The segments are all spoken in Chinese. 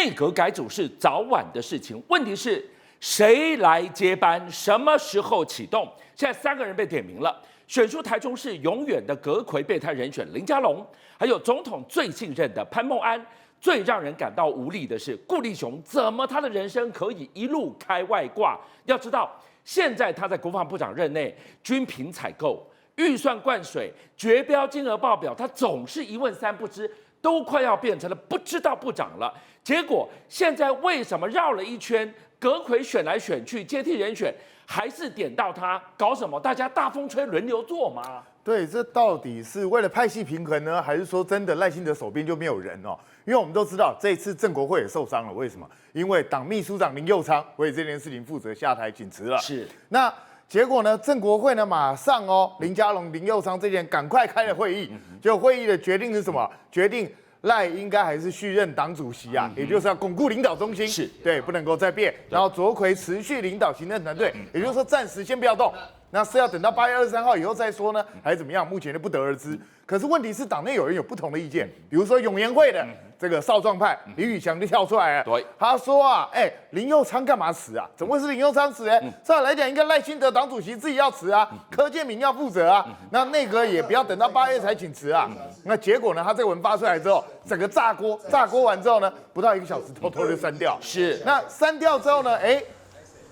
内阁改组是早晚的事情，问题是谁来接班，什么时候启动？现在3个人被点名了，选出台中市永远的阁揆备胎人选林佳龙，还有总统最信任的潘孟安。最让人感到无力的是顾立雄，怎么他的人生可以一路开外挂？要知道，现在他在国防部长任内，军品采购、预算灌水、绝标金额报表，他总是一问三不知，都快要变成了不知道部长了。结果现在为什么绕了一圈，阁揆选来选去，接替人选还是点到他？搞什么？大家大风吹轮流做吗？对，这到底是为了派系平衡呢，还是说真的赖清德手边就没有人哦？因为我们都知道，这一次郑国会也受伤了，为什么？因为党秘书长林右昌为这件事情负责下台请辞了。是，那结果呢？郑国会呢，马上林佳龙、林右昌这件赶快开了会议，结果会议的决定是什么？决定赖应该还是续任党主席啊，也就是要巩固领导中心，是对，不能够再变。然后卓揆持续领导行政团队，也就是说暂时先不要动。那是要等到8月23号以后再说呢，还是怎么样？目前就不得而知。可是问题是，党内有人有不同的意见，比如说永延会的这个少壮派李宇翔就跳出来了，对，他说啊，林右昌干嘛辞啊？怎么会是林右昌辞？照理来讲，应该赖清德党主席自己要辞啊，柯建铭要负责啊，那内阁也不要等到8月才请辞啊。那结果呢？他这个文发出来之后，整个炸锅完之后呢，不到1个小时，偷偷就删掉。是，那删掉之后呢？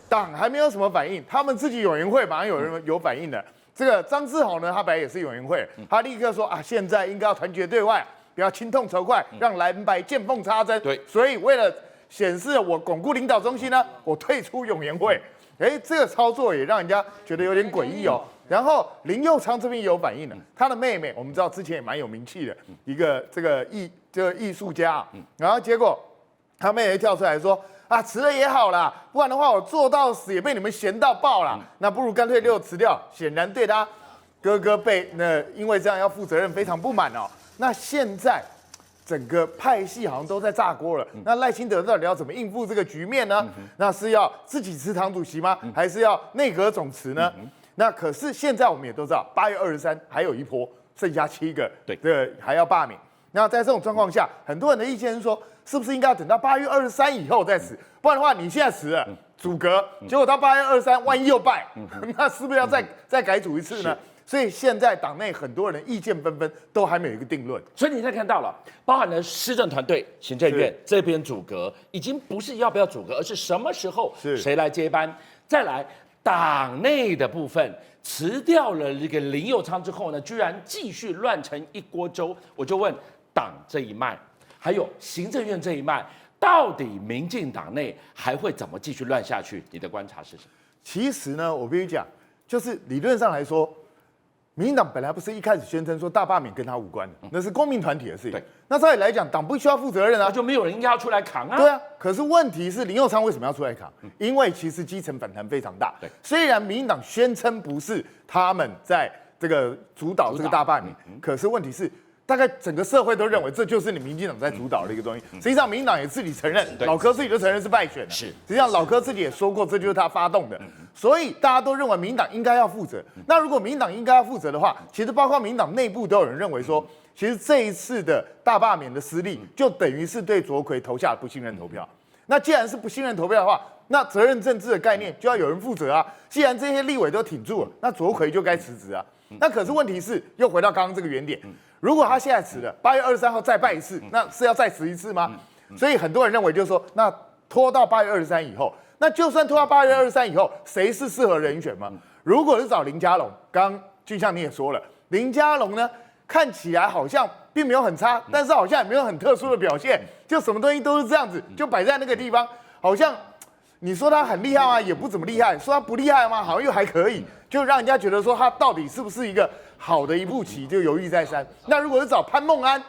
党还没有什么反应，他们自己永延会马上有人有反应的。这个张志豪呢，他本来也是永延会，他立刻说啊，现在应该要团结对外，不要亲痛仇快，让蓝白见缝插针。对，所以为了显示我巩固领导中心呢，我退出永延会。这个操作也让人家觉得有点诡异哦。然后林右昌这边也有反应了，他的妹妹我们知道之前也蛮有名气的一个这个艺术家，然后结果他妹妹跳出来说。啊，辞了也好啦，不然的话我做到死也被你们嫌到爆啦。那不如干脆给我辞掉。显然对他哥哥因为这样要负责任非常不满哦。那现在整个派系好像都在炸锅了。那赖清德到底要怎么应付这个局面呢？那是要自己辞党主席吗？还是要内阁总辞呢？那可是现在我们也都知道，8月23还有一波，剩下7个，对，还要罢免。那在这种状况下，很多人的意见是说，是不是应该要等到8月23以后再辞？不然的话，你现在辞了组阁，结果到8月23，万一又败，那是不是要再改组一次呢？所以现在党内很多人意见纷纷，都还没有一个定论。所以你现在看到了，包含了施政团队、行政院这边组阁，已经不是要不要组阁，而是什么时候谁来接班。再来，党内的部分。辞掉了这个林右昌之后呢，居然继续乱成一锅粥。我就问党这一脉，还有行政院这一脉，到底民进党内还会怎么继续乱下去？你的观察是什么？其实呢，我必须讲，就是理论上来说，民进党本来不是一开始宣称说大罢免跟他无关的，那是公民团体的事情。那照理来讲，党不需要负责任啊，那就没有人应该要出来扛啊。对啊，可是问题是林右昌为什么要出来扛？因为其实基层反弹非常大。对，虽然民进党宣称不是他们在这个主导这个大罢免，可是问题是。大概整个社会都认为这就是你民进党在主导的一个东西。实际上，民进党也自己承认，老柯自己就承认是败选的。是，实际上老柯自己也说过，这就是他发动的。所以大家都认为民进党应该要负责。那如果民进党应该要负责的话，其实包括民进党内部都有人认为说，其实这一次的大罢免的失利，就等于是对卓揆投下不信任投票。那既然是不信任投票的话，那责任政治的概念就要有人负责啊。既然这些立委都挺住了，那卓揆就该辞职啊。那可是问题是，又回到刚刚这个原点。如果他现在辞了，8月23号再败一次，那是要再辞一次吗？所以很多人认为就是说，那拖到8月23以后，那就算拖到8月23以后，谁是适合人选吗？如果是找林佳龙，刚刚俊相你也说了，林佳龙呢看起来好像并没有很差，但是好像也没有很特殊的表现，就什么东西都是这样子，就摆在那个地方，好像你说他很厉害吗？也不怎么厉害，说他不厉害吗？好像又还可以，就让人家觉得说他到底是不是一个好的一步棋，就犹豫再三。那如果是找潘孟安，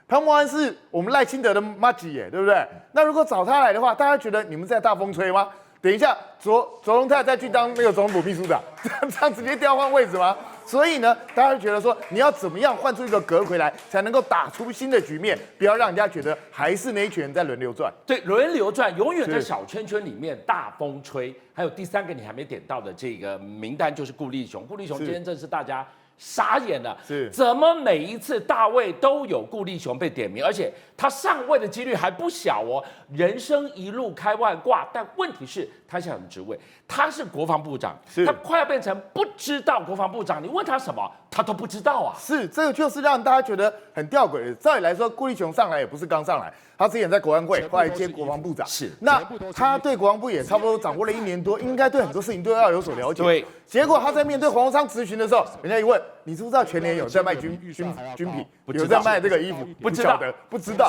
潘孟安是我们赖清德的麻吉耶，对不对？那如果找他来的话，大家觉得你们在大风吹吗？等一下，卓荣泰再去当那个总统府秘书长，这样直接调换位置吗？所以呢，大家就觉得说，你要怎么样换出一个阁揆来，才能够打出新的局面，不要让人家觉得还是那一群人在轮流转。对，轮流转，永远在小圈圈里面大风吹。还有第3个你还没点到的这个名单就是顾立雄，顾立雄今天正是大家傻眼了，是怎么每一次大卫都有顾立雄被点名，而且他上位的几率还不小哦，人生一路开外挂。但问题是，他现在有职位，他是国防部长，他快要变成不知道国防部长，你问他什么，他都不知道啊。是，这个就是让大家觉得很吊诡的。照理来说，顾立雄上来也不是刚上来，他之前在国安会，后来接国防部长，是，那他对国防部也差不多掌握了1年多，应该对很多事情都要有所了解。对，结果他在面对黄鸿昌咨询的时候，人家一问，你知不知道全联有在卖军品，有在卖这个衣服？不晓得，不知道。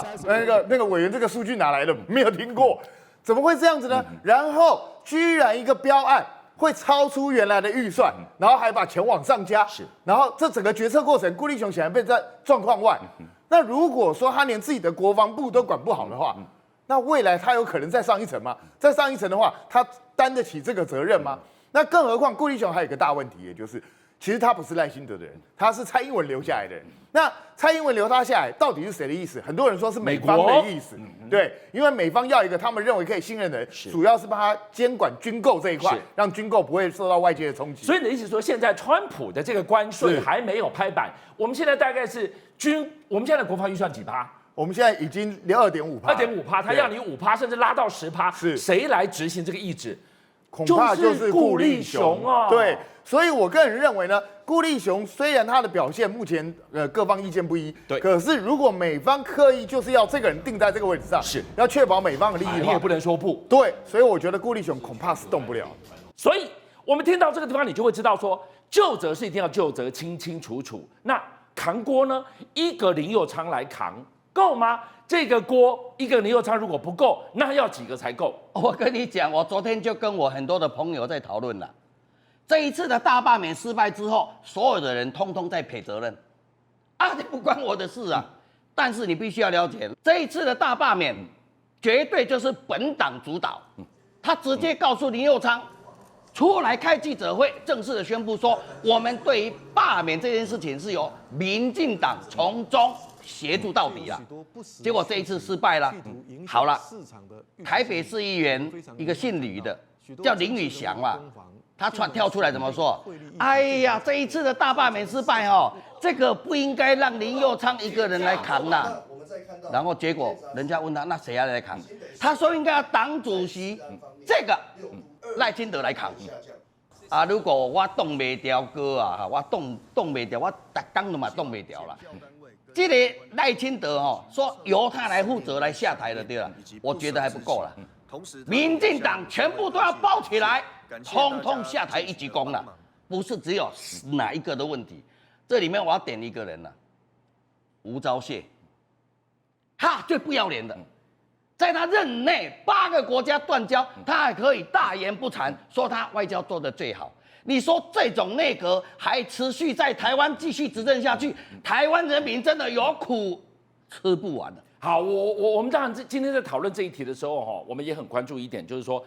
那个委员这个数据哪来的？没有听过，怎么会这样子呢？然后居然一个标案会超出原来的预算，然后还把钱往上加，然后这整个决策过程，顾立雄显然被在状况外。那如果说他连自己的国防部都管不好的话，那未来他有可能再上一层吗？再上一层的话，他担得起这个责任吗？那更何况顾立雄还有一个大问题，也就是其实他不是赖清德的人，他是蔡英文留下来的人。那蔡英文留他下来，到底是谁的意思？很多人说是美方的意思，对，因为美方要一个他们认为可以信任的人，主要是帮他监管军购这一块，让军购不会受到外界的冲击。所以你的意思说，现在川普的这个关税还没有拍板，我们现在大概是我们现在的国防预算几趴？我们现在已经2.5%，他要你5%，甚至拉到10%，是谁来执行这个意志？恐怕就是顾立雄啊。对，所以我个人认为呢，顾立雄虽然他的表现目前各方意见不一，对，可是如果美方刻意就是要这个人定在这个位置上，是要确保美方的利益的话，你也不能说不。对，所以我觉得顾立雄恐怕是动不了。所以我们听到这个地方，你就会知道说，究责是一定要究责清清楚楚。那扛锅呢？一个林右昌来扛够吗？这个锅一个林右昌如果不够，那要几个才够？我跟你讲，我昨天就跟我很多的朋友在讨论了。这一次的大罢免失败之后，所有的人通通在撇责任，啊，这不关我的事啊。但是你必须要了解，这一次的大罢免绝对就是本党主导，他直接告诉林右昌出来开记者会，正式的宣布说，我们对于罢免这件事情是由民进党从中协助到底了。结果这一次失败了。好了，台北市议员一个姓吕的叫林宇翔嘛，他跳出来怎么说？哎呀，这一次的大罢免失败哦，这个不应该让林右昌一个人来扛啦。然后结果人家问他，那谁要来扛？他说应该要党主席这个赖清德来扛。啊，如果我动不掉哥啊，我动不掉，我逐天都嘛动不掉啦。这个赖清德说由他来负责来下台了，对了，我觉得还不够了。民进党全部都要包起来，通通下台一鞠躬了，不是只有哪一个的问题。这里面我要点一个人了，吴钊燮，他最不要脸的，在他任内8个国家断交，他还可以大言不惭说他外交做得最好。你说这种内阁还持续在台湾继续执政下去，台湾人民真的有苦吃不完的。好，我们当然今天在讨论这一题的时候，我们也很关注一点，就是说，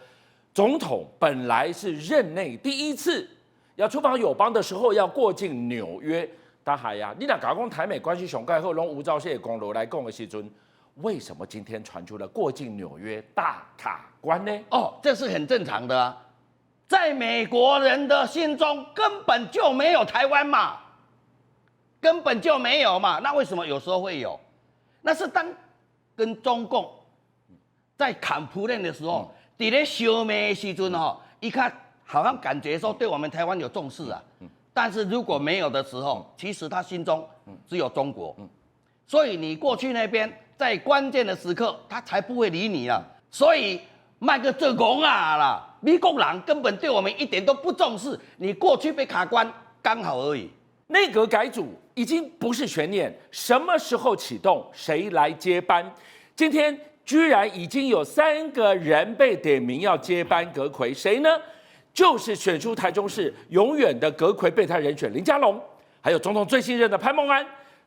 总统本来是任内第一次要出访友邦的时候要过境纽约，大海呀，你俩搞讲台美关系上盖后，用吴钊燮公路来讲的时阵，为什么今天传出了过境纽约大卡关呢？哦，这是很正常的啊。在美国人的心中根本就没有台湾嘛，根本就没有嘛。那为什么有时候会有？那是当跟中共在砍普len的时候，在咧烧麦的时阵一看好像感觉说对我们台湾有重视啊。但是如果没有的时候，其实他心中只有中国。所以你过去那边在关键的时刻，他才不会理你啊。所以卖个做戆啊啦！美国人根本对我们一点都不重视，你过去被卡关刚好而已。内阁改组已经不是悬念，什么时候启动，谁来接班？今天居然已经有3个人被点名要接班阁揆，谁呢？就是选出台中市永远的阁揆备胎人选林佳龙，还有总统最信任的潘孟安。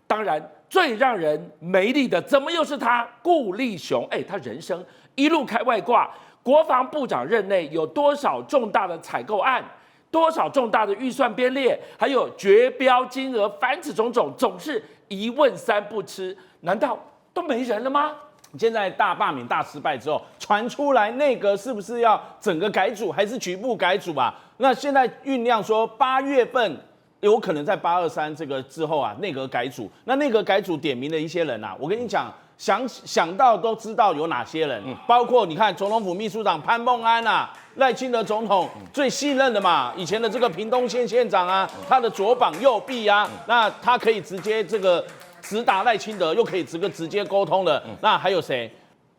当然，最让人没力的，怎么又是他顾立雄？他人生一路开外挂。国防部长任内有多少重大的采购案，多少重大的预算编列，还有绝标金额，凡此种种，总是一问三不知。难道都没人了吗？现在大罢免大失败之后，传出来内阁是不是要整个改组，还是局部改组啊？那现在酝酿说8月份有可能在823这个之后啊，内阁改组。那内阁改组点名了一些人啊，我跟你讲，想到都知道有哪些人，包括你看总统府秘书长潘孟安啊，赖清德总统最信任的嘛，以前的这个屏东县县长啊，他的左膀右臂啊，那他可以直接这个直达赖清德，又可以直接沟通的。那还有谁？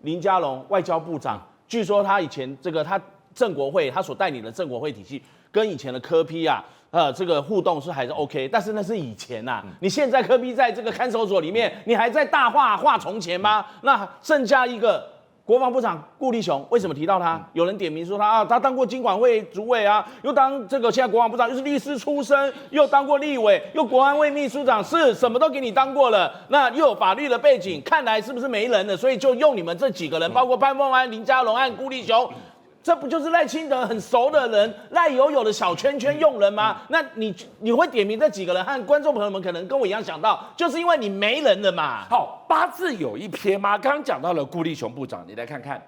林佳龙外交部长，据说他以前他正国会他所带领的正国会体系，跟以前的柯 P 啊。这个互动是还是 OK， 但是那是以前呐、你现在柯 P 在这个看守所里面，你还在大话从前吗？那剩下一个国防部长顾立雄，为什么提到他？有人点名说他他当过经管会主委啊，又当这个现在国防部长，又是律师出身，又当过立委，又国安会秘书长，是什么都给你当过了，那又有法律的背景，看来是不是没人了？所以就用你们这几个人，包括潘孟安、林佳龙和顾立雄。这不就是赖清德很熟的人，赖友友的小圈圈用人吗？那你会点名这几个人，和观众朋友们可能跟我一样想到，就是因为你没人了嘛。好，八字有一撇吗？刚刚讲到了顾立雄部长，你来看看，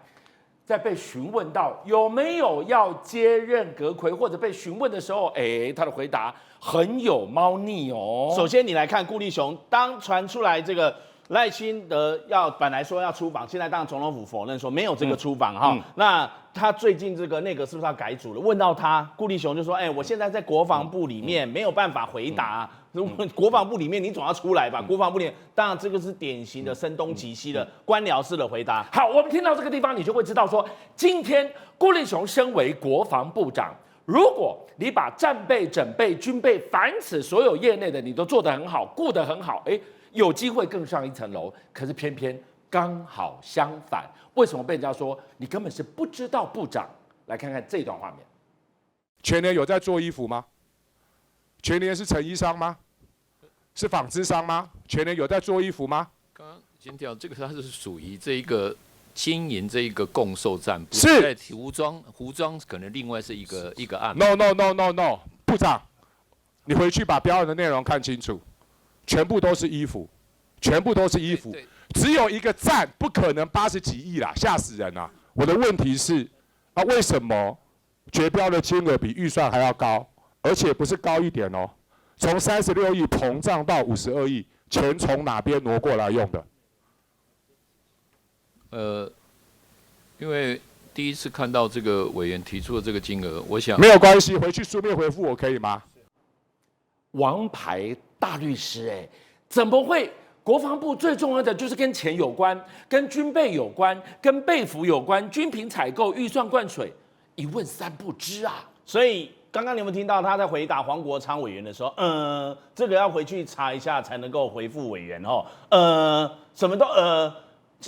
在被询问到有没有要接任阁揆，或者被询问的时候，他的回答很有猫腻哦。首先你来看顾立雄，当传出来这个。赖清德本来说要出访，现在当然总统府否认说没有这个出访哈。那他最近这个内阁是不是要改组了？问到他，顾立雄就说：“我现在在国防部里面没有办法回答。国防部里面你总要出来吧？国防部里面当然这个是典型的声东击西的官僚式的回答。好，我们听到这个地方，你就会知道说，今天顾立雄身为国防部长，如果你把战备、整备、军备，凡此所有业内的你都做得很好，顾得很好，有机会更上一层楼，可是偏偏刚好相反。为什么被人家说你根本是不知道部长？来看看这段画面。全联有在做衣服吗？全联是成衣商吗？是纺织商吗？全联有在做衣服吗？刚刚已经调这个，它是属于这一个经营这一个共售站，不是在服装可能另外是一个案。No， 部长，你回去把标案的内容看清楚。全部都是衣服，全部都是衣服，只有一个站，不可能80几亿啦，吓死人啦！我的问题是，为什么绝标的金额比预算还要高，而且不是高一点哦？从36亿膨胀到52亿，钱从哪边挪过来用的？因为第一次看到这个委员提出的这个金额，我想没有关系，回去书面回复我可以吗？王牌大律师怎么会？国防部最重要的就是跟钱有关，跟军备有关，跟备服有关，军品采购、预算灌水，一问三不知啊！所以刚刚你们听到他在回答黄国昌委员的时候，这个要回去查一下才能够回复委员哦。什么都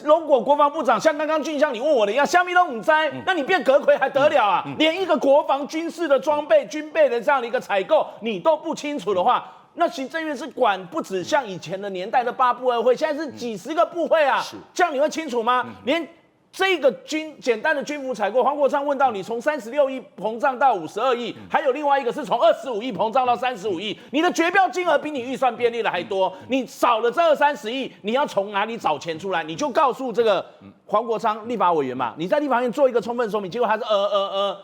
如果国防部长像刚刚俊相你问我的一样，虾米都不知，那你变阁揆还得了啊？连一个国防军事的装备、军备的这样的一个采购你都不清楚的话，那行政院是管不止像以前的年代的8部2会，现在是几十个部会啊，这样你会清楚吗？连这个简单的军服采购，黄国昌问到你从36亿膨胀到52亿，还有另外一个是从25亿膨胀到35亿，你的绝标金额比你预算编列的还多，你少了这20-30亿，你要从哪里找钱出来？你就告诉这个黄国昌立法委员嘛，你在立法院做一个充分说明，结果他是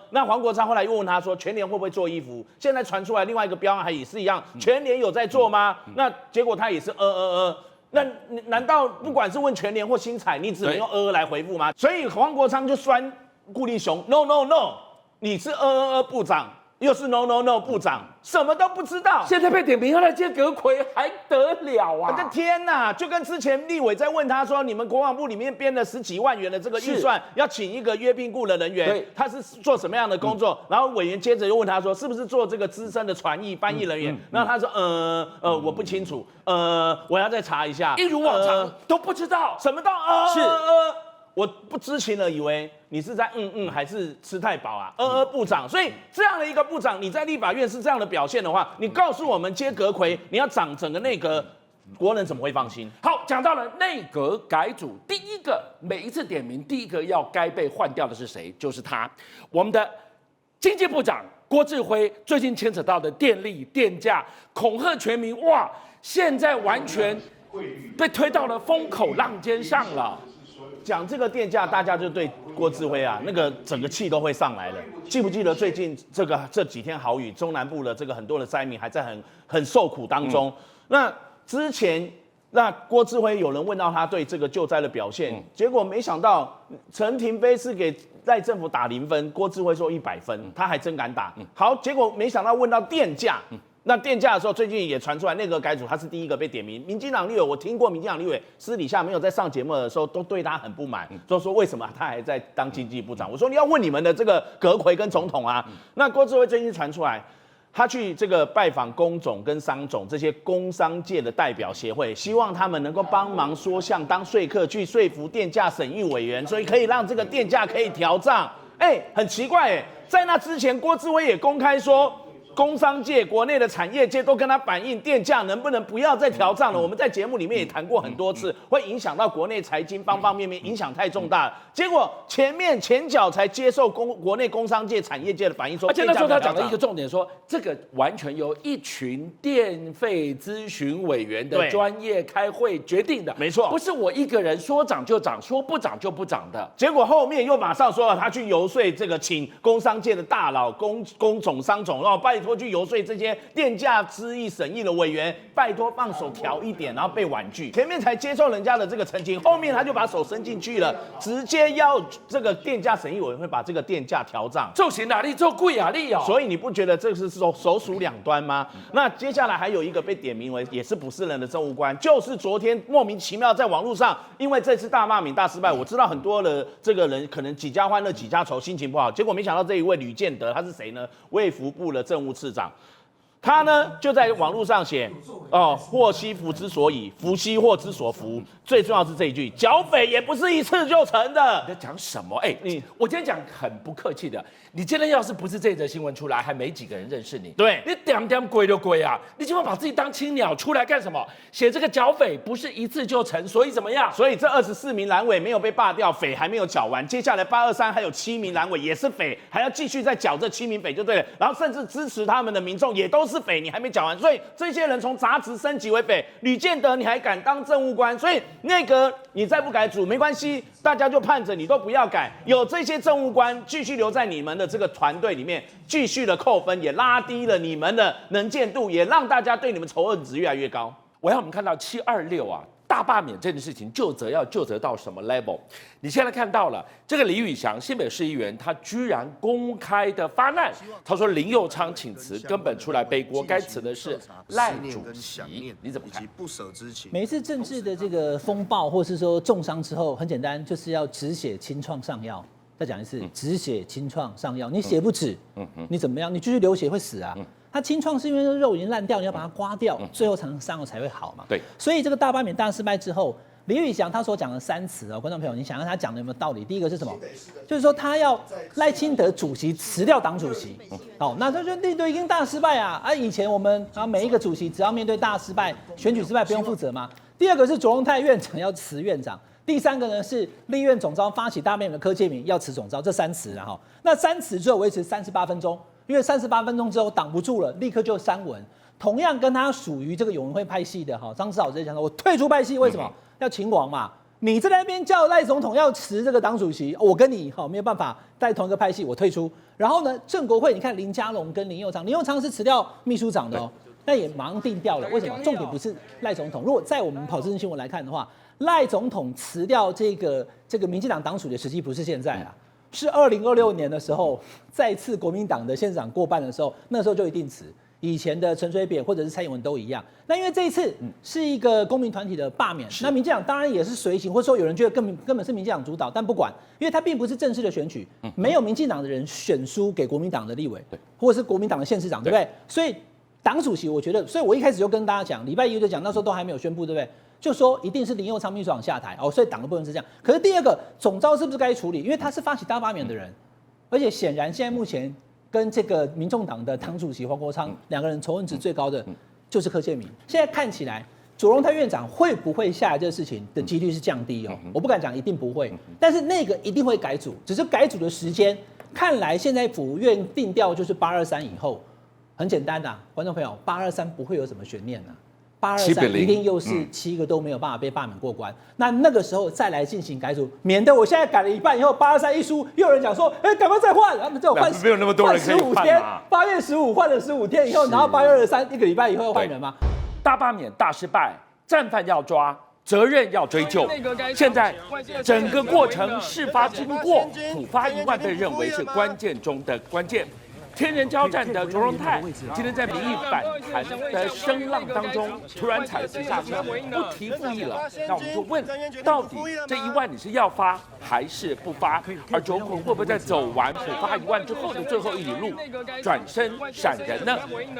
那黄国昌后来又问他说，全联会不会做衣服？现在传出来另外一个标案还也是一样，全联有在做吗？那结果他也是那难道不管是问全联或新采，你只能用来回复吗？所以黄国昌就酸顾立雄 ，no， 你是部长，又是 no 部长，什么都不知道。现在被点名要来接阁揆，还得了啊！我的天哪，就跟之前立委在问他说，你们国防部里面编了10几万元的这个预算，要请一个约聘雇的人员，他是做什么样的工作？然后委员接着又问他说，是不是做这个资深的传译翻译人员？然后他说，我不清楚，我要再查一下。一如往常都不知道，什么都是。我不知情了，以为你是在还是吃太饱啊？部长，所以这样的一个部长，你在立法院是这样的表现的话，你告诉我们接阁揆，你要长整个内阁，国人怎么会放心？好，讲到了内阁改组，第一个每一次点名，第一个要该被换掉的是谁？就是他，我们的经济部长郭志辉，最近牵扯到的电力、电价，恐吓全民，哇，现在完全被推到了风口浪尖上了。讲这个电价，大家就对郭志辉啊那个整个气都会上来了。记不记得最近这几天豪雨，中南部的这个很多的灾民还在很受苦当中。那之前。那郭志辉有人问到他对这个救灾的表现，结果没想到陈亭妃是给赖政府打0分，郭志辉说100分，他还真敢打。好，结果没想到问到电价，那电价的时候，最近也传出来内阁改组，他是第一个被点名。民进党立委，我听过民进党立委私底下没有在上节目的时候，都对他很不满，就说为什么他还在当经济部长？我说你要问你们的这个阁揆跟总统啊。那郭志辉最近传出来。他去这个拜访工总跟商总这些工商界的代表协会，希望他们能够帮忙说项当说客，去说服电价审议委员，所以可以让这个电价可以调涨。很奇怪在那之前，郭志辉也公开说。工商界、国内的产业界都跟他反映，电价能不能不要再调涨了？我们在节目里面也谈过很多次，会影响到国内财经方方面面，影响太重大了。结果前脚才接受国内工商界、产业界的反应，说，而且那时候他讲了一个重点，说这个完全由一群电费咨询委员的专业开会决定的，没错，不是我一个人说涨就涨，说不涨就不涨的。结果后面又马上说他去游说这个，请工商界的大佬、工总、商总，然后拜托去游说这些电价咨议审议的委员，拜托放手调一点，然后被婉拒。前面才接受人家的这个澄清，后面他就把手伸进去了，直接要这个电价审议委员会把这个电价调涨，做行哪力做贵啊力哦。所以你不觉得这是手鼠两端吗？那接下来还有一个被点名为也是不是人的政务官，就是昨天莫名其妙在网络上，因为这次大骂名大失败，我知道很多的这个人可能几家欢乐几家愁，心情不好。结果没想到这一位吕建德他是谁呢？卫福部的政务次长。他呢就在网络上写祸兮福之所以，福兮祸之所伏。最重要是这一句，剿匪也不是一次就成的。你在讲什么？我今天讲很不客气的，你今天要是不是这则新闻出来，还没几个人认识你。对，你点鬼就鬼啊！你今晚把自己当青鸟出来干什么？写这个剿匪不是一次就成，所以怎么样？所以这24名蓝委没有被罢掉，匪还没有剿完。接下来823还有7名蓝委也是匪，还要继续再剿这7名匪就对了。然后甚至支持他们的民众也都是匪，你还没剿完。所以这些人从杂职升级为匪，吕建德你还敢当政务官？所以内阁你再不改组没关系，大家就盼着你都不要改，有这些政务官继续留在你们的这个团队里面，继续的扣分，也拉低了你们的能见度，也让大家对你们仇恨值越来越高。我要我们看到726啊。大罢免这件事情就责到什么 level？ 你现在看到了这个李宇翔新北市议员，他居然公开的发难，他说林右昌请辞根本出来背锅，该辞的是赖主席。你怎么看？不舍之情。每一次政治的这个风暴，或是说重伤之后，很简单，就是要止血清创上药。再讲一次，止血清创上药，你血不止，你怎么样？你继续流血会死啊。它清创是因为肉已经烂掉，你要把它刮掉，最后伤口才会好嘛。对，所以这个大罢免大失败之后，李宇翔他所讲的3词观众朋友，你想让他讲的有没有道理？第一个是什么？就是说他要赖清德主席辞掉党主席。那他就一定大失败啊！以前我们每一个主席只要面对大失败、选举失败不用负责吗？第二个是卓荣泰院长要辞院长。第三个呢是立院总召发起大罢免的柯建铭要辞总召，这3词然后那3词之后维持38分钟，因为38分钟之后挡不住了，立刻就删文。同样跟他属于这个永文会派系的张志豪直接讲说，我退出派系，为什么？要秦王嘛。你在那边叫赖总统要辞这个党主席，我跟你没有办法在同一个派系，我退出。然后呢，正国会你看林佳龙跟林右昌是辞掉秘书长的那也马上定掉了。为什么？重点不是赖总统。如果在我们跑政治新闻来看的话，赖总统辞掉这个民进党党主席的时机不是现在啊，是2026年的时候，再次国民党的县长过半的时候，那时候就一定辞。以前的陈水扁或者是蔡英文都一样。那因为这一次是一个公民团体的罢免，那民进党当然也是随行，或者说有人觉得根本是民进党主导，但不管，因为它并不是正式的选举，没有民进党的人选输给国民党的立委，或者是国民党的县市长，对不对？所以党主席，我觉得，所以我一开始就跟大家讲，礼拜1就讲，那时候都还没有宣布，对不对？就说一定是林右昌秘书长下台所以党的部分是这样。可是第二个总召是不是该处理？因为他是发起大罢免的人，而且显然现在目前跟这个民众党的党主席黄国昌2个人仇恨值最高的就是柯建铭。现在看起来，卓荣泰院长会不会下来这个事情的几率是降低我不敢讲一定不会，但是那个一定会改组，只是改组的时间，看来现在府院定调就是823以后。很简单观众朋友，823不会有什么悬念823一定又是7个都没有办法被罢免过关。那个时候再来进行改组，免得我现在改了一半以后823一输，又有人讲说，赶快再换，他们这换没有那么多人可以换15天，8月15换了15天以后，然后8月23一个礼拜以后要换人吗？大罢免大失败，战犯要抓，责任要追究。现在整个过程事发经过，普发1万被认为是关键中的关键。天人交战的卓荣泰，今天在民意反弹的声浪当中，突然踩了急刹车，不提复议了。那我们就问，到底这1万你是要发还是不发？而卓孔会不会在走完普发1万之后的最后1里路，转身闪人呢？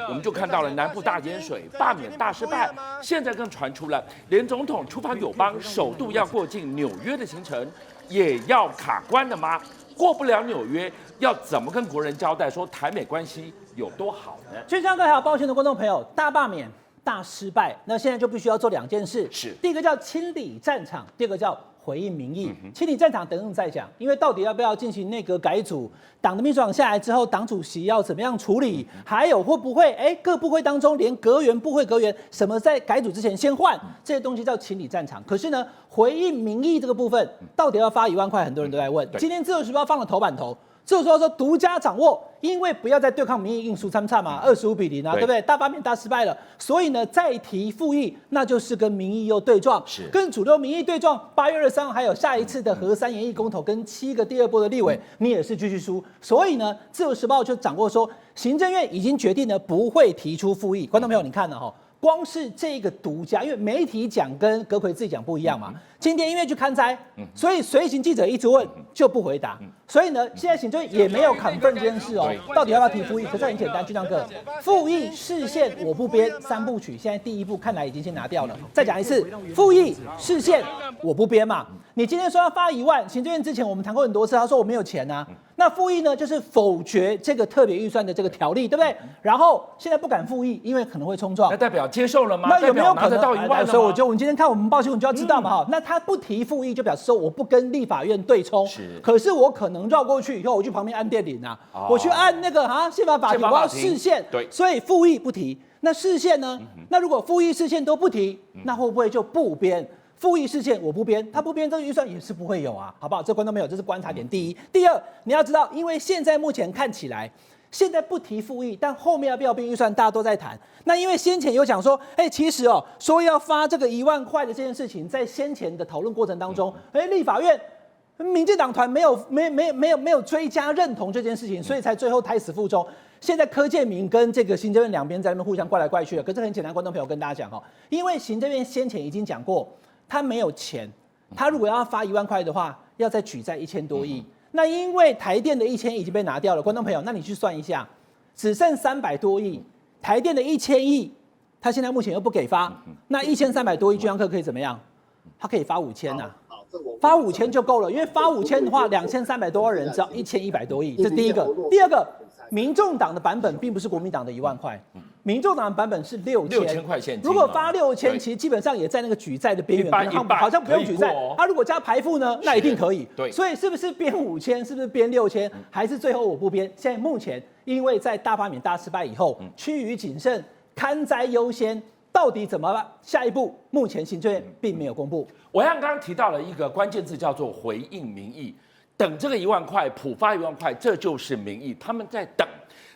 我们就看到了南部大淹水，罢免大失败，现在更传出了连总统出访友邦，首度要过境纽约的行程，也要卡关了吗？过不了纽约，要怎么跟国人交代说台美关系有多好呢？军香哥还有抱歉的观众朋友，大罢免大失败，那现在就必须要做2件事，是第一个叫清理战场，第二个叫回应民意。清理战场等等再讲，因为到底要不要进行内阁改组，党的秘书长下来之后，党主席要怎么样处理，还有会不会各部会当中连阁员、部会阁员什么在改组之前先换，这些东西叫清理战场。可是呢，回应民意这个部分，到底要发1万块，很多人都在问。今天《自由时报》放了头版头。自由时报说独家掌握，因为不要再对抗民意硬输参差嘛，25-0啊，对不对？大罢免大失败了，所以呢再提复议，那就是跟民意又对撞，跟主流民意对撞。8月23还有下一次的核3研议公投跟7个第2波的立委，你也是继续输。所以呢，自由时报就掌握说，行政院已经决定呢不会提出复议。观众朋友，你看了哈。光是这个独家，因为媒体讲跟阁揆自己讲不一样嘛。今天因为去勘灾，所以随行记者一直问就不回答。所以呢，现在行政院也没有confirm这件事哦，到底要不要提复议？可是很简单，就像哥，复议释宪我不编3部曲，现在第1部看来已经先拿掉了。再讲一次，复议释宪我不编嘛。你今天说要发1万，行政院之前我们谈过很多次，他说我没有钱啊。那复议呢，就是否决这个特别预算的这个条例，对不对？然后现在不敢复议，因为可能会冲撞。那代表接受了吗？那有没有可能拿得到1万了吗？所以我们今天看我们报新闻就要知道嘛哈。那他不提复议，就表示说我不跟立法院对冲。可是我可能绕过去以后，我去旁边按电铃啊，我去按那个宪法法庭，我要释宪。对，所以复议不提。那释宪呢？那如果复议释宪都不提，那会不会就不编？复议释宪我不编，他不编这个预算也是不会有啊，好不好？这观众没有，这是观察点第一。第二，你要知道，因为现在目前看起来，现在不提复议，但后面要不要编预算，大家都在谈。那因为先前有讲说，其实说要发这个1万块的这件事情，在先前的讨论过程当中，立法院民进党团没有追加认同这件事情，所以才最后胎死腹中。现在柯建铭跟这个行政院两边在那边互相怪来怪去的，可是很简单，观众朋友跟大家讲因为行政院先前已经讲过。他没有钱，他如果要发1万块的话，要再举债1000多亿。那因为台电的1000亿已经被拿掉了，观众朋友，那你去算一下，只剩300多亿，台电的1000亿，他现在目前又不给发，那1300多亿，居然可以怎么样？他可以发5000呐，发5000就够了，因为发5000的话，2300多万人只要1100多亿，这是第一个。第二个，民众党的版本并不是国民党的1万块。民众党的版本是6000块现金，如果发6000，其实基本上也在那个举债的边缘，好像不用举债。如果加排富呢，那一定可以。对，所以是不是编5000，是不是编6000，还是最后我不编？现在目前因为在大罢免大失败以后，趋于谨慎，勘灾优先，到底怎么办？下一步目前行政院并没有公布。我刚刚提到了一个关键字，叫做回应民意。等这个1万块，普发1万块，这就是民意，他们在等。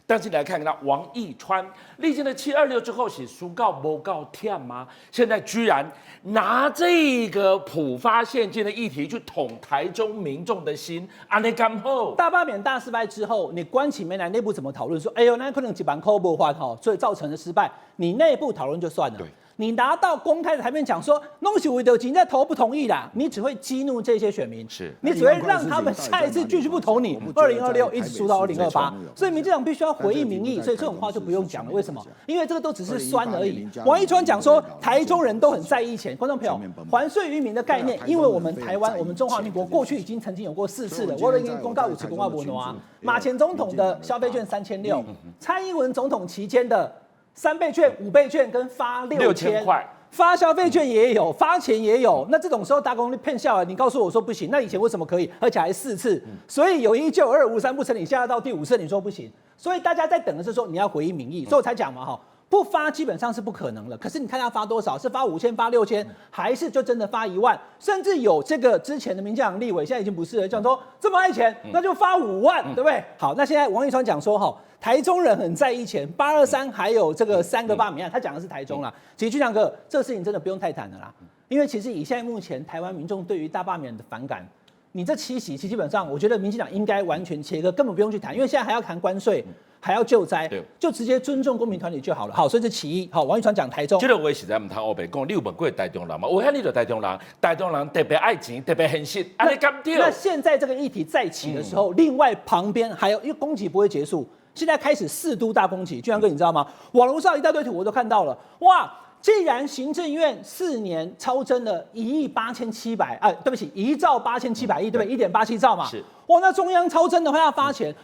但是你来看看王义川历经了726之后，是书告不告天吗？现在居然拿这个普发现金的议题去捅台中民众的心，安内干后大罢免大失败之后，你关起门来内部怎么讨论？说，哎呦，那可能几万块不还所以造成的失败，你内部讨论就算了。对。你拿到公开的台面讲说，弄起为的人在投不同意啦，你只会激怒这些选民，你只会让他们下一次继续不投你，2026一直输到2028，所以民进党必须要回应民意，所以这种话就不用讲了。为什么？因为这个都只是酸而已。王一川讲说，台中人都很在意钱，观众朋友，还税于民的概念，因为我们台湾，我们中华民国过去已经曾经有过4次了，我已经公告5次公告不挪啊，马前总统的消费券3600，蔡英文总统期间的3倍券、5倍券跟发6000块，发消费券也有，发钱也有。那这种时候打工骗笑了，你告诉我说不行，那以前为什么可以，而且还4次？所以有1就有2，5、3不成，你现在到第5次你说不行。所以大家在等的是说你要回应民意，所以我才讲嘛不发基本上是不可能了。可是你看他发多少？是发5000、发6000，还是就真的发1万？甚至有这个之前的民进党立委，现在已经不是了，讲说这么爱钱，那就发5万，对不对？好，那现在王一川讲说哈，台中人很在意钱，823还有这个3个罢免案，他讲的是台中啦。其实俊相哥，这个事情真的不用太谈了啦，因为其实以现在目前台湾民众对于大罢免的反感。你这7席，其实基本上，我觉得民进党应该完全切割，根本不用去谈，因为现在还要谈关税，还要救灾，就直接尊重公民团体就好了。好，所以这其一。好，王一川讲台中，这个我实在唔通黑白讲，你有问过台中人吗？我看你就台中人，台中人特别爱钱，特别狠心，安尼敢对？那现在这个议题再起的时候，另外旁边还有，因为攻击不会结束，现在开始4都大攻击。俊阳哥，你知道吗？网络上一大堆图我都看到了，哇！既然行政院4年超征了1.87亿，对不起，1兆8700亿，对不对？1.87兆嘛。是。哇，那中央超征的话要发钱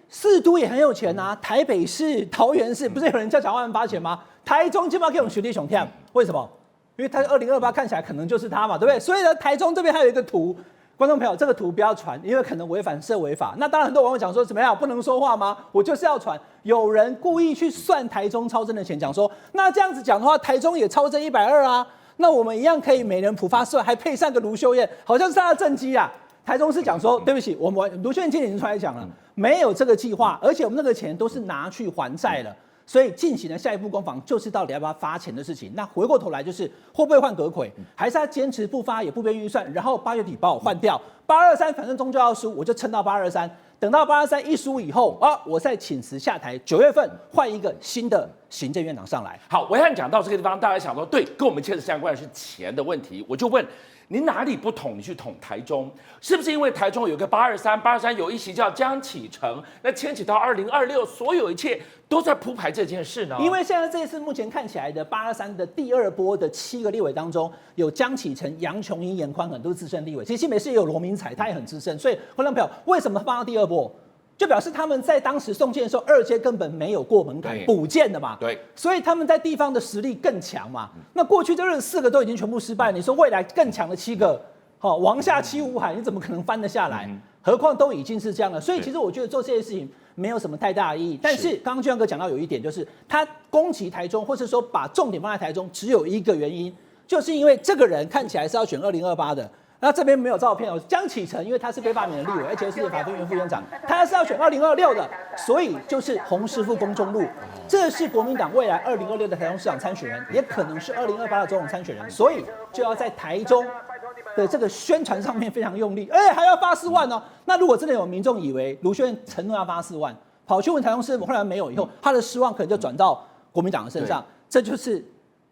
，4都也很有钱啊，台北市、桃园市，不是有人叫蒋万安发钱吗？台中基本上可以用学弟熊跳，为什么？因为他2028看起来可能就是他嘛，对不对？所以呢，台中这边还有一个图。观众朋友，这个图不要传，因为可能违反社违法。那当然，很多网友讲说怎么样，不能说话吗？我就是要传。有人故意去算台中超征的钱，讲说那这样子讲的话，台中也超征120啊，那我们一样可以每人普发4万，还配上个卢秀燕，好像是他的政绩啊。台中市讲说，对不起，我们卢秀燕今天已经出来讲了，没有这个计划，而且我们那个钱都是拿去还债了。所以进行的下一步攻防就是到底要不要发钱的事情。那回过头来就是会不会换阁揆，还是他坚持不发也不编预算，然后8月底把我换掉，823反正终究要输，我就撑到823，等到823一输以后啊，我再请辞下台，9月份换一个新的行政院长上来。好，我想讲到这个地方，大家想说对，跟我们切实相关的是钱的问题，我就问。你哪里不统？你去统台中，是不是因为台中有个823有一席叫江启臣，那牵起到2026，所有一切都在铺排这件事呢？因为现在这一次目前看起来的823的第2波的7个立委当中，有江启臣、杨琼英、严宽很都是资深立委，其实新北市也有罗明才，他也很资深，所以观众朋友为什么放到第2波？就表示他们在当时送件的时候，2阶根本没有过门槛补件的嘛，对，所以他们在地方的实力更强嘛。那过去这4个都已经全部失败，你说未来更强的7个，王下七武海，你怎么可能翻得下来？何况都已经是这样了，所以其实我觉得做这些事情没有什么太大的意义。但是刚刚俊阳哥讲到有一点，就是他攻击台中，或是说把重点放在台中，只有一个原因，就是因为这个人看起来是要选2028的。那这边没有照片哦，江启臣，因为他是被罢免的立委，而且是法院副院长，他是要选2026的，所以就是洪师傅攻中路，这是国民党未来2026的台中市长参选人，也可能是2028的总统参选人，所以就要在台中的这个宣传上面非常用力，还要发4万哦。那如果真的有民众以为卢秀燕承诺要发4万，跑去问台中市，后来没有以后，他的失望可能就转到国民党的身上，这就是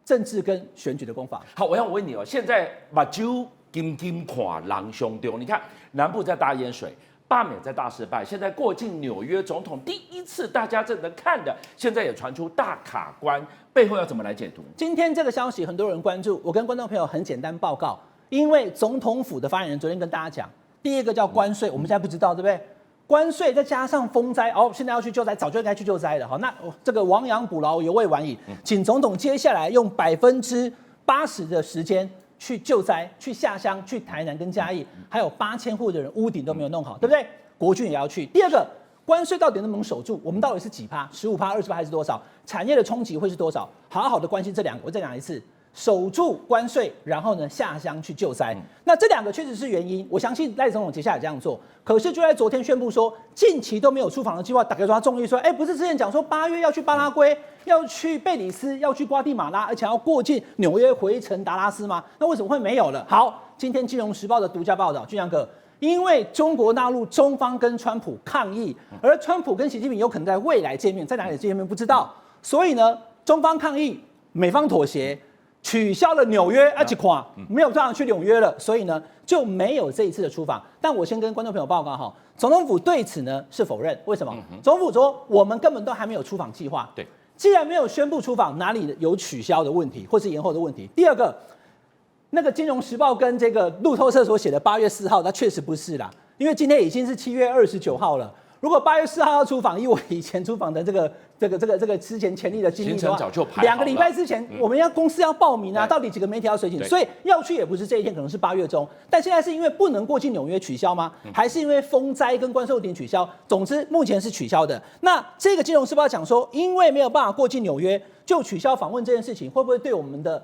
政治跟选举的攻防。好，我想问你哦，现在把酒金看狼兄丢，你看南部在大淹水，罢免在大失败，现在过境纽约总统第一次大家正在看的，现在也传出大卡关，背后要怎么来解读？今天这个消息很多人关注，我跟观众朋友很简单报告，因为总统府的发言人昨天跟大家讲，第一个叫关税，我们现在不知道，对不对？关税再加上风灾，现在要去救灾，早就应该去救灾了。好，那这个亡羊补牢，犹未晚矣，请总统接下来用80%的时间去救灾，去下乡，去台南跟嘉义，还有8000户的人屋顶都没有弄好，对不对？国军也要去。第二个，关税到底能不能守住？我们到底是几%、15%、20%还是多少？产业的冲击会是多少？好好的关心这2个。我再讲一次，守住关税，然后呢下乡去救灾。那这2个确实是原因，我相信赖总统接下来这样做。可是就在昨天宣布说，近期都没有出访的计划，打开说他众议说，不是之前讲说8月要去巴拉圭，要去贝里斯，要去瓜地马拉，而且要过境纽约回程达拉斯吗？那为什么会没有了？好，今天《金融时报》的独家报道，俊阳哥，因为中国大陆中方跟川普抗议，而川普跟习近平有可能在未来见面，在哪里见面不知道，所以呢，中方抗议，美方妥协。取消了纽约，而且没有办法去纽约了，所以呢就没有这一次的出访。但我先跟观众朋友报告哈，总统府对此呢是否认，为什么？总统府说我们根本都还没有出访计划。对，既然没有宣布出访，哪里有取消的问题或是延后的问题？第二个，那个《金融时报》跟这个路透社所写的8月4号，它确实不是啦，因为今天已经是7月29号了。如果8月4号要出访，以我以前出访的这个之前前例的经历的行程话，早就排好了2个礼拜之前，我们公司要报名啊，对到底几个媒体要申请，对所以要去也不是这一天，可能是8月中。但现在是因为不能过境纽约取消吗？还是因为风灾跟关税问题取消？总之目前是取消的。那这个金融时报讲说，因为没有办法过境纽约，就取消访问这件事情，会不会对我们的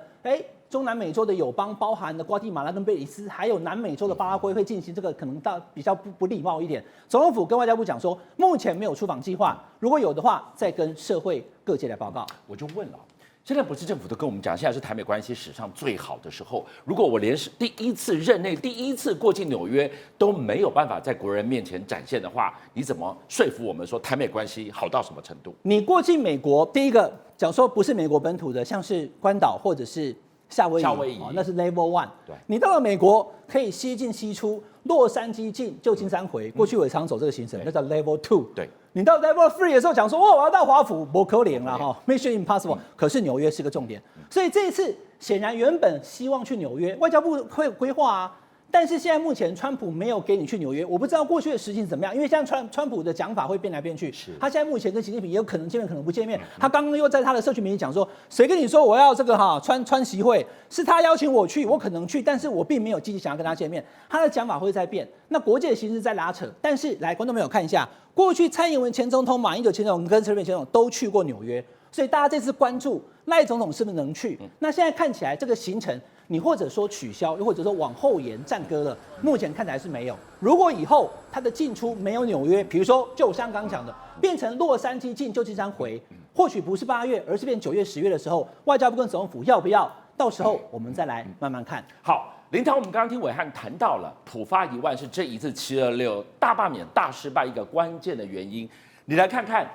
中南美洲的友邦，包含的瓜地马拉跟贝里斯，还有南美洲的巴拉圭，会进行这个可能比较不礼貌一点。总统府跟外交部讲说，目前没有出访计划，如果有的话，再跟社会各界来报告。我就问了，现在不是政府都跟我们讲，现在是台美关系史上最好的时候。如果我连第一次任内、第一次过境纽约都没有办法在国人面前展现的话，你怎么说服我们说台美关系好到什么程度？你过境美国，第一个讲说不是美国本土的，像是关岛或者是夏威夷，那是 Level 1。对，你到了美国可以西进西出，洛杉矶进旧金山回。过去我也常走这个行程，那叫 Level 2。对，你到 Level 3的时候讲说，我要到华府，不可能了哈，Mission Impossible。可是纽约是个重点，所以这一次显然原本希望去纽约，外交部会规划啊。但是现在目前川普没有给你去纽约，我不知道过去的实情怎么样，因为现在川普的讲法会变来变去。他现在目前跟习近平也有可能见面，可能不见面。他刚刚又在他的社群媒体讲说，谁跟你说我要这个川习会，是他邀请我去，我可能去，但是我并没有积极想要跟他见面。他的讲法会在变，那国际的形势在拉扯。但是来，观众朋友看一下，过去蔡英文前总统、马英九前总统跟陈水扁前总统都去过纽约，所以大家这次关注赖总统是不是能去。那现在看起来这个行程，你或者说取消，又或者说往后延暂搁了，目前看起来是没有。如果以后它的进出没有纽约，比如说就像刚讲的，变成洛杉矶进旧金山回，或许不是8月，而是变9月、10月的时候，外交部跟总统府要不要？到时候我们再来慢慢看。好，林涛，我们刚刚听暐瀚谈到了普发1万是这一次726大罢免大失败一个关键的原因。你来看看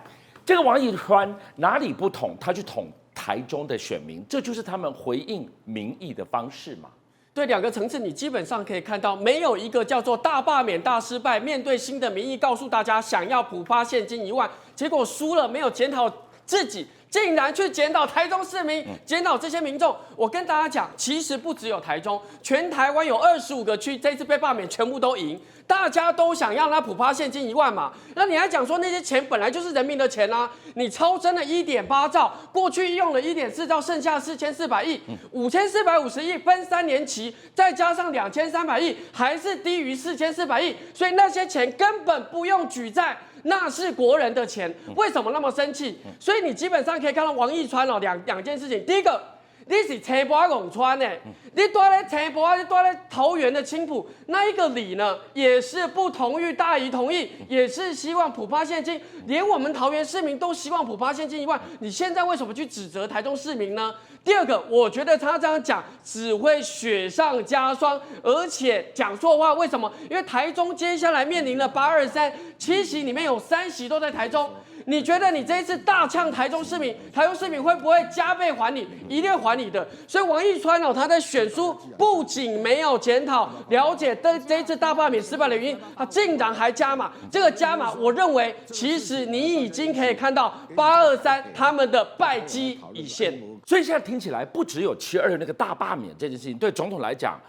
这个王一川哪里不同？他去捅台中的选民，这就是他们回应民意的方式嘛？对2个层次，你基本上可以看到，没有一个叫做大罢免大失败，面对新的民意，告诉大家想要普发现金1万，结果输了，没有检讨自己，竟然去检讨台中市民，检讨这些民众。我跟大家讲，其实不只有台中，全台湾有25个区，这次被罢免全部都赢。大家都想要他普发现金1万嘛？那你还讲说那些钱本来就是人民的钱啊？你超增了1.8兆，过去用了1.4兆，剩下4400亿，5450亿分3年期，再加上2300亿，还是低于4400亿，所以那些钱根本不用举债。那是国人的钱，为什么那么生气？所以你基本上可以看到王一川两件事情，第一个。你是青埔永川的，你住在青埔，你住在桃园的青埔，那一个里呢，也是不同意大姨同意，也是希望普发现金，连我们桃园市民都希望普发现金1万，你现在为什么去指责台中市民呢？第二个，我觉得他这样讲只会雪上加霜，而且讲错话。为什么？因为台中接下来面临了823，7席里面有3席都在台中。你觉得你这一次大呛台中市民，台中市民会不会加倍还你？一定还你的。所以王一川他在选书不仅没有检讨了解这一次大罢免失败的原因，他竟然还加码。这个加码，我认为其实你已经可以看到823他们的败绩已现。所以现在听起来，不只有722那个大罢免这件事情，对总统来讲，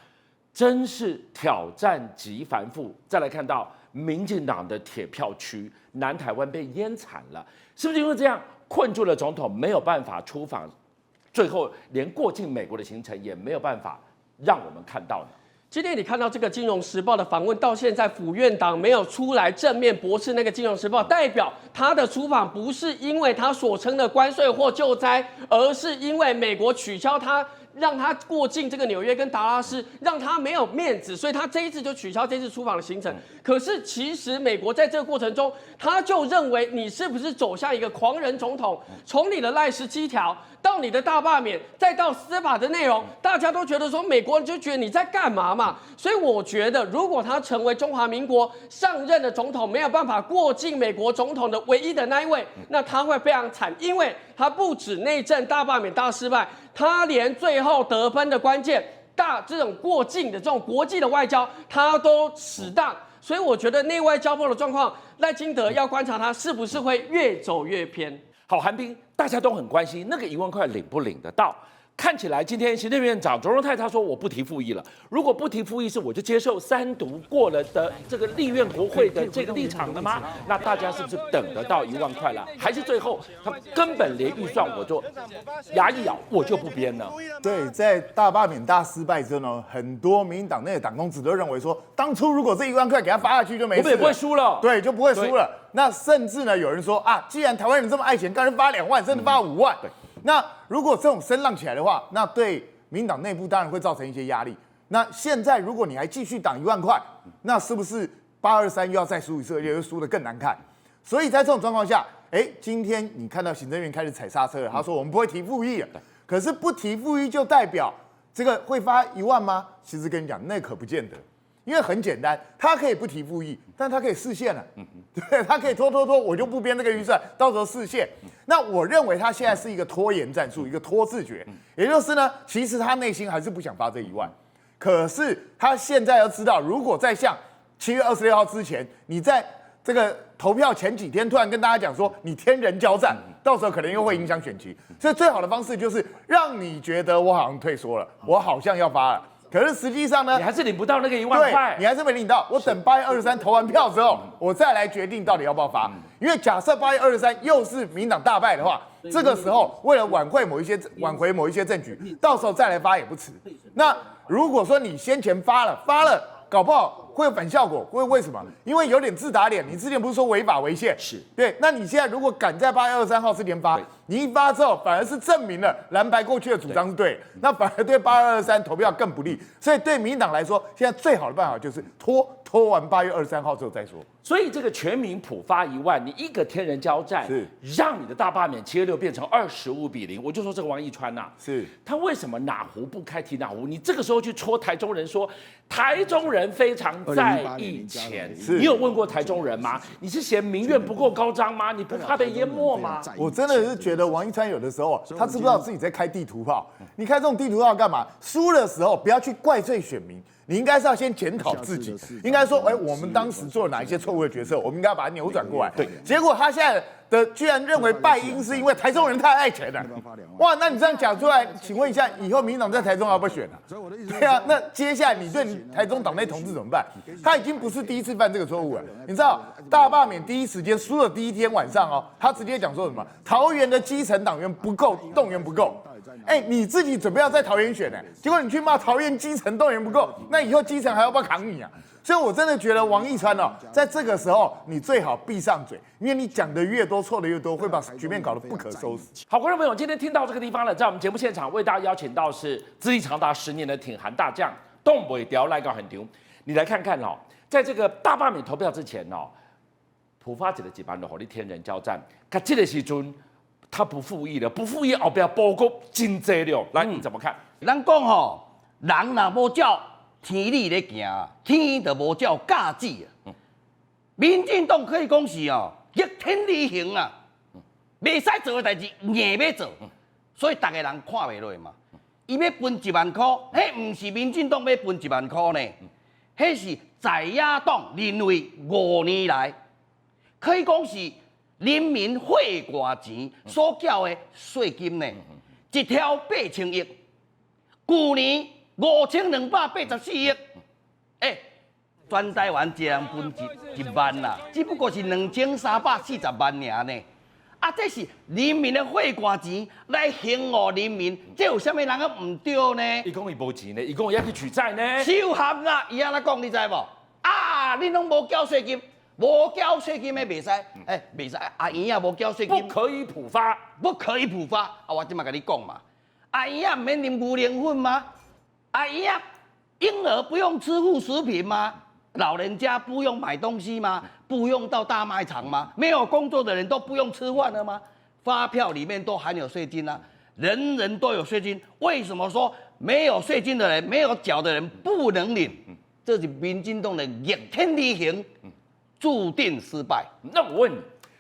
真是挑战极繁复。再来看到民进党的铁票区，南台湾被淹惨了，是不是因为这样困住了总统，没有办法出访，最后连过境美国的行程也没有办法让我们看到呢？今天你看到这个《金融时报》的访问，到现在府院党没有出来正面驳斥那个《金融时报》，代表他的出访不是因为他所称的关税或救灾，而是因为美国取消他。让他过境这个纽约跟达拉斯，让他没有面子，所以他这一次就取消这次出访的行程。可是其实美国在这个过程中，他就认为你是不是走向一个狂人总统？从你的赖17条到你的大罢免，再到司法的内容，大家都觉得说美国人就觉得你在干嘛嘛？所以我觉得，如果他成为中华民国上任的总统，没有办法过境美国总统的唯一的那一位，那他会非常惨，因为他不止内政大罢免大失败。他连最后得分的关键这种过境的这种国际的外交，他都死当，所以我觉得内外交迫的状况，赖清德要观察他是不是会越走越偏。好，韩冰，大家都很关心那个1万块领不领得到？看起来今天行政院长卓荣泰他说我不提复议了，如果不提复议是我就接受3读过了的这个立院国会的这个立场了吗？那大家是不是等得到1万块了？还是最后他根本连预算我就牙一咬我就不编了？对，在大罢免大失败之后呢，很多民进党内的党公子都认为说，当初如果这1万块给他发下去就没事了，我们也不会输了，对，就不会输了。那甚至呢，有人说啊，既然台湾人这么爱钱，干脆发2万，甚至发5万。那如果这种声浪起来的话，那对民进党内部当然会造成一些压力。那现在如果你还继续挡1万块，那是不是823又要再输一次，而且又输得更难看？所以在这种状况下，今天你看到行政院开始踩刹车了，他说我们不会提复议了。可是不提复议就代表这个会发1万吗？其实跟你讲，那可不见得。因为很简单，他可以不提复议，但他可以释宪了，对，他可以拖，我就不编这个预算，到时候释宪。那我认为他现在是一个拖延战术，一个拖字诀，也就是呢，其实他内心还是不想发这1万，可是他现在要知道，如果在像7月26号之前，你在这个投票前几天突然跟大家讲说你天人交战，到时候可能又会影响选情，所以最好的方式就是让你觉得我好像退缩了，我好像要发了。可是实际上呢，你还是领不到那个1万块，你还是没领到。我等8月23投完票之后，我再来决定到底要不要发。因为假设8月23又是民进党大败的话，这个时候为了挽回某一些证据，到时候再来发也不迟。那如果说你先前发了，搞不好会有反效果，为什么？因为有点自打脸。你之前不是说违法违宪？是对。那你现在如果赶在8月23号之前发，你一发之后，反而是证明了蓝白过去的主张是对的，那反而对8月23投票更不利。所以对民进党来说，现在最好的办法就是拖完8月23号之后再说。所以这个全民普发1万，你一个天人交战，是让你的大罢免7月6变成25-0。我就说这个王一川呐，是他为什么哪壶不开提哪壶？你这个时候去戳台中人说，台中人非常在意钱，你有问过台中人吗？你是嫌民怨不够高涨吗？你不怕被淹没吗？我真的是觉得王一川有的时候他知不知道自己在开地图炮？你开这种地图炮干嘛？输的时候不要去怪罪选民。你应该是要先检讨自己，应该说，我们当时做了哪一些错误的决策，我们应该要把它扭转过来。对，结果他现在的居然认为败因是因为台中人太爱钱了。哇，那你这样讲出来，请问一下，以后民进党在台中要不要选啊？对啊，那接下来你对台中党内同志怎么办？他已经不是第一次犯这个错误了。你知道大罢免第一时间输了第1天晚上他直接讲说什么？桃园的基层党员不够，动员不够。你自己准备要在桃园选呢，结果你去骂桃园基层动员不够，那以后基层还要不要扛你啊？所以我真的觉得王一川在这个时候你最好闭上嘴，因为你讲的越多，错的越多，会把局面搞得不可收拾。好，观众朋友，今天听到这个地方了，在我们节目现场为大家邀请到是资历长达10年的挺韩大将，东北调赖高很牛。你来看看在这个大罢免投票之前普发者的几班的火力天人交战，可这个时阵。他不复议了，不复议后边报告真多了。来，你怎么看？咱讲人若无照天理咧行，天就无照价值啊。民进党可以讲是逆天而行啊，袂使做的代志硬要做，所以大家人看袂落嘛。伊要分1万块，迄唔是民进党要分1万块呢，迄是在野党认为5年来可以讲是。人民血汗钱所缴的税金呢，1条8000亿，去年5284亿，全台湾一人分1万啦，只不过是2340万尔呢。这是人民的血汗钱来行护人民，这有啥物人个唔对呢？伊讲伊无钱呢，伊讲伊要去取债呢。收合啦，伊安怎讲你知无？恁拢无缴税金。无缴税金的袂使，袂使，阿姨啊无缴税金，不可以普发，不可以普发。我即马跟你讲嘛，阿姨啊，免啉牛奶粉吗？阿姨啊，婴儿不用吃副食品吗？老人家不用买东西吗？不用到大卖场吗？没有工作的人都不用吃饭了吗？发票里面都含有税金啊，人人都有税金。为什么说没有税金的人、没有缴的人不能领？这是民进党的逆天而行。注定失败。那我问你，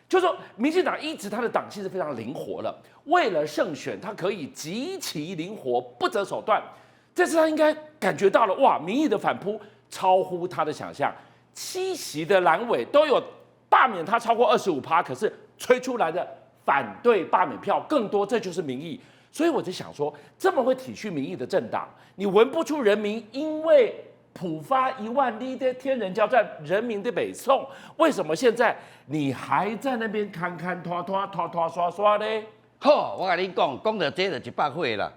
就是说，民进党一直他的党性是非常灵活的，为了胜选，他可以极其灵活，不择手段。这次他应该感觉到了，哇，民意的反扑超乎他的想象，7席的蓝委都有罢免他超过25%，可是吹出来的反对罢免票更多，这就是民意。所以我就想说，这么会体恤民意的政党，你闻不出人民因为普发1万例的天人交战，人民的北宋，为什么现在你还在那边看拖刷刷呢？好，我甲你讲，讲到这就100岁啦。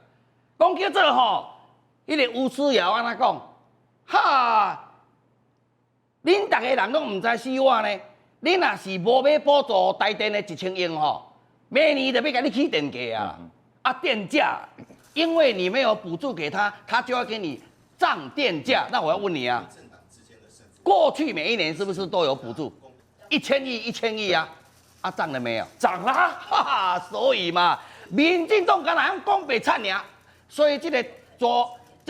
讲叫做吼，迄个吴思瑶安怎讲？哈，恁逐个人拢唔知死我呢？恁若是无要补助台电的1000亿吼，明年就要甲你起电价啊！啊，电价，因为你没有补助给他，他就要给你涨电价。那我要问你啊，过去每一年是不是都有补助？1000亿啊！啊，涨了没有？涨啦！哈哈，所以嘛，民进党敢若讲白惨呀，所以这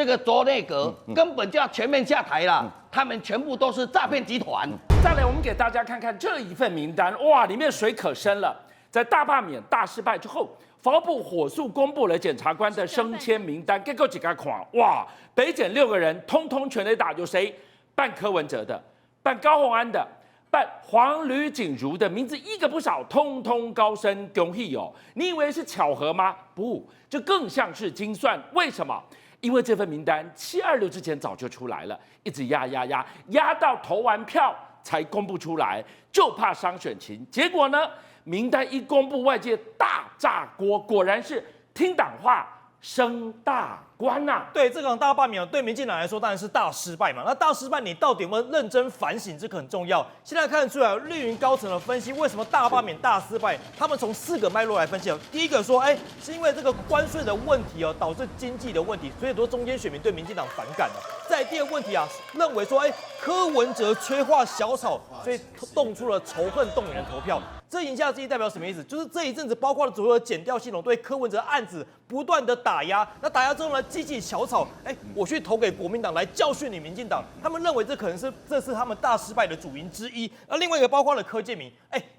个卓内阁根本就要全面下台啦，他们全部都是诈骗集团。再来，我们给大家看看这一份名单，哇，里面水可深了。在大罢免大失败之后，法务部火速公布了检察官的升迁名单，结果几个看，哇，北检6个人通通全垒打，有谁？办柯文哲的，办高虹安的。办黄吕锦如的名字一个不少，通通高升，恭喜哦！你以为是巧合吗？不，这更像是精算。为什么？因为这份名单726之前早就出来了，一直压到投完票才公布出来，就怕伤选情。结果呢，名单一公布，外界大炸锅，果然是听党话升大官呐、对这场大罢免，对民进党来说当然是大失败嘛。那大失败，你到底有没有认真反省？这个很重要。现在看得出来，绿营高层的分析，为什么大罢免大失败？他们从4个脉络来分析。第一个说，是因为这个关税的问题哦，导致经济的问题，所以说中间选民对民进党反感了。再第二个问题啊，认为说，柯文哲催化小草，所以动出了仇恨动员的投票。这言下之意代表什么意思？就是这一阵子，包括了所有的检调系统对柯文哲案子不断的打压，那打压之后呢，激起小草，我去投给国民党来教训你民进党，他们认为这是他们大失败的主因之一。而另外一个包括了柯建铭，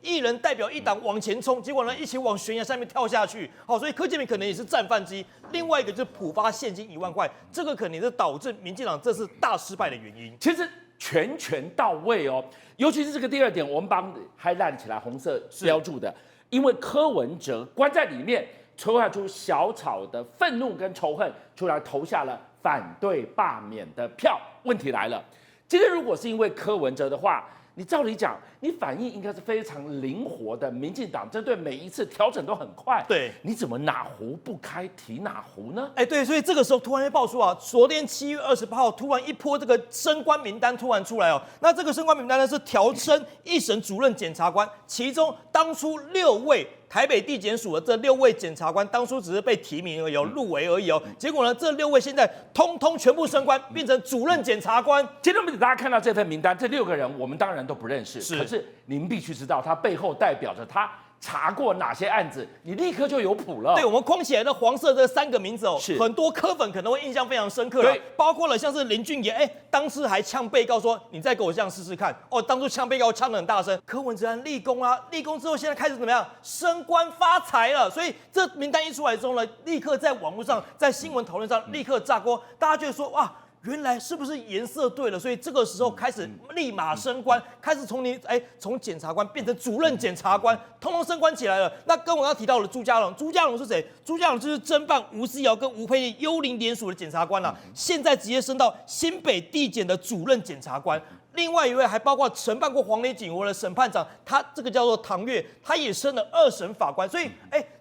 一人代表一党往前冲，结果呢一起往悬崖下面跳下去，好，所以柯建铭可能也是战犯之一。另外一个就是普发现金1万块，这个可能是导致民进党这次大失败的原因。其实全到位哦，尤其是这个第二点，我们帮highlight起来红色标注的，因为柯文哲关在里面，催化出小草的愤怒跟仇恨，出来投下了反对罢免的票。问题来了，今天如果是因为柯文哲的话，你照理讲，你反应应该是非常灵活的。民进党针对每一次调整都很快，对，你怎么哪壶不开提哪壶呢？对，所以这个时候突然被爆出啊，昨天7月28号突然一波这个升官名单突然出来哦，那这个升官名单呢是调升1审主任检察官，其中当初6位。台北地检署的这6位检察官当初只是被提名而已，入围而已哦。结果呢，这6位现在通通全部升官，变成主任检察官。今天我们给大家看到这份名单，这6个人我们当然都不认识，可是您必须知道，他背后代表着他查过哪些案子，你立刻就有谱了。对，我们框起来的黄色这3个名字哦，是很多柯粉可能会印象非常深刻了，包括了像是林俊杰，当时还呛被告说，你再给我这样试试看。哦，当初呛被告呛得很大声。柯文哲立功啊，立功之后现在开始怎么样？升官发财了。所以这名单一出来之后呢，立刻在网络上，在新闻讨论上立刻炸锅，大家觉得说哇。原来是不是颜色对了？所以这个时候开始立马升官，开始从检察官变成主任检察官，通通升官起来了。那跟我刚刚提到的朱家龙，朱家龙是谁？朱家龙就是侦办吴思瑶跟吴佩丽幽灵联署的检察官啦，现在直接升到新北地检的主任检察官。另外一位还包括承办过黄磊警活的审判长，他这个叫做唐月，他也升了2审法官。所以，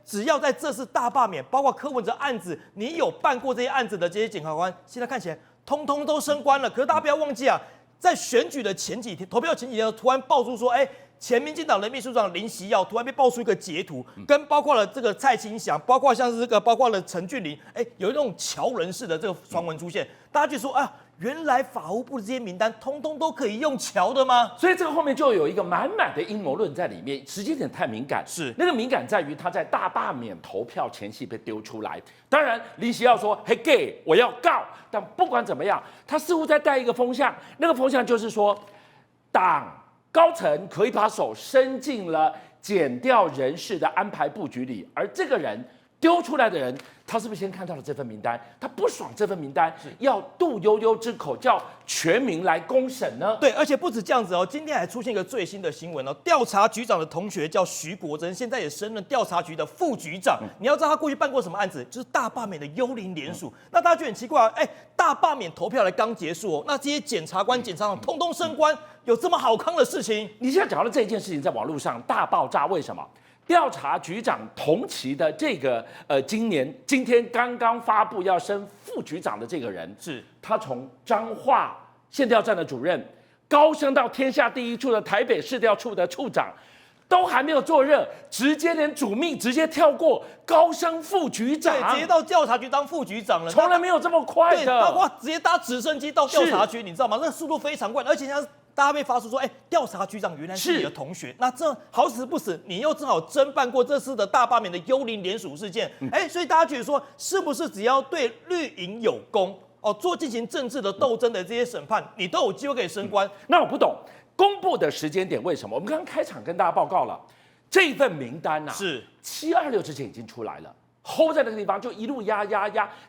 只要在这次大罢免，包括柯文哲案子，你有办过这些案子的这些检察官，现在看起来通通都升官了。可是大家不要忘记啊，在选举的前几天，投票前几天，突然爆出说，前民进党的秘书长林锡耀突然被爆出一个截图，跟包括了这个蔡清祥，包括像是这个，包括了陈俊霖，有一种乔人式的这个传闻出现，大家就说啊。原来法务部的这些名单，通通都可以用瞧的吗？所以这个后面就有一个满满的阴谋论在里面，时间点太敏感。是那个敏感在于他在大罢免投票前夕被丢出来。当然，林锡耀说：“嘿 ，gay， 我要告。”但不管怎么样，他似乎在带一个风向，那个风向就是说，党高层可以把手伸进了检调人事的安排布局里，而这个人丢出来的人，他是不是先看到了这份名单？他不爽这份名单，要杜悠悠之口，叫全民来公审呢？对，而且不止这样子哦，今天还出现一个最新的新闻哦，调查局长的同学叫徐国珍，现在也升任调查局的副局长。你要知道他过去办过什么案子，就是大罢免的幽灵联署。那大家觉得很奇怪啊，大罢免投票才刚结束哦，那这些检察官、检察长通通升官，有这么好康的事情？你现在讲到这件事情，在网络上大爆炸，为什么？调查局长同期的这个今天刚刚发布要升副局长的这个人，是他从彰化县调站的主任高升到天下第一处的台北市调处的处长，都还没有坐热，直接连主秘直接跳过，高升副局长，对，直接到调查局当副局长了，从来没有这么快对，的。包括直接搭直升机到调查局，你知道吗？那个速度非常快，而且像大家被发出说，调查局长原来是你的同学，那这好死不死，你又正好侦办过这次的大罢免的幽灵联署事件，所以大家觉得说，是不是只要对绿营有功，进行政治的斗争的这些审判，你都有机会可以升官？那我不懂，公布的时间点为什么？我们刚刚开场跟大家报告了，这份名单呐，是726之前已经出来了，hold在那个地方就一路压，